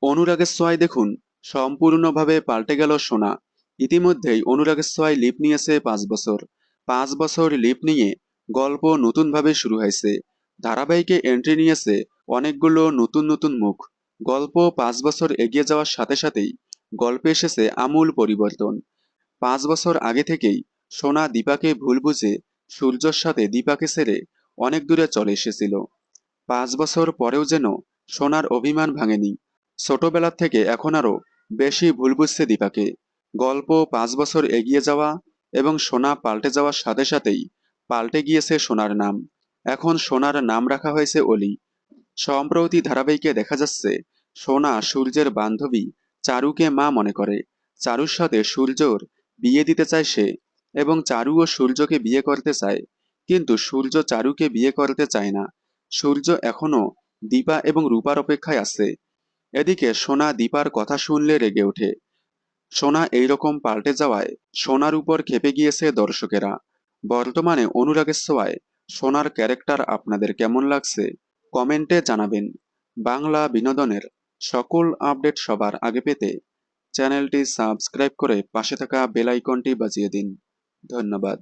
অনুরাগের ছোঁয়ায় দেখুন সম্পূর্ণভাবে পাল্টে গেল সোনা। ইতিমধ্যেই অনুরাগের ছোঁয়ায় লিপ নিয়েছে 5 বছর। 5 বছর লিপ নিয়ে গল্প নতুনভাবে শুরু হয়েছে। ধারাবাহিকে এন্ট্রি নিয়েছে অনেকগুলো নতুন নতুন মুখ। গল্প 5 বছর এগিয়ে যাওয়ার সাথে সাথেই গল্পে এসেছে আমূল পরিবর্তন। 5 বছর আগে থেকেই সোনা দীপাকে ভুল বুঝে সূর্যর সাথে দীপাকে ছেড়ে অনেক দূরে চলে এসেছিল। 5 বছর পরেও যেন সোনার অভিমান ভাঙেনি। ছোটবেলার থেকে এখন আরো বেশি ভুল বুঝছে দীপাকে। গল্প 5 বছর এগিয়ে যাওয়া এবং সোনা পাল্টে যাওয়ার সাথে সাথেই পাল্টে গিয়েছে সোনার নাম। এখন সোনার নাম রাখা হয়েছে অলি। সম্প্রতি ধারাবাহিকে দেখা যাচ্ছে সোনা সূর্যের বান্ধবী চারুকে মা মনে করে। চারুর সাথে সূর্যর বিয়ে দিতে চায় সে, এবং চারুও সূর্যকে বিয়ে করতে চায়। কিন্তু সূর্য চারুকে বিয়ে করতে চায় না। সূর্য এখনো দীপা এবং রূপার অপেক্ষায় আছে। এদিকে সোনা দীপার কথা শুনলে রেগে ওঠে। সোনা এইরকম পাল্টে যাওয়ায় সোনার উপর ক্ষেপে গিয়েছে দর্শকেরা। বর্তমানে অনুরাগের ছোঁয়ায় সোনার ক্যারেক্টার আপনাদের কেমন লাগছে কমেন্টে জানাবেন। বাংলা বিনোদনের সকল আপডেট সবার আগে পেতে চ্যানেলটি সাবস্ক্রাইব করে পাশে থাকা বেল আইকনটি বাজিয়ে দিন। ধন্যবাদ।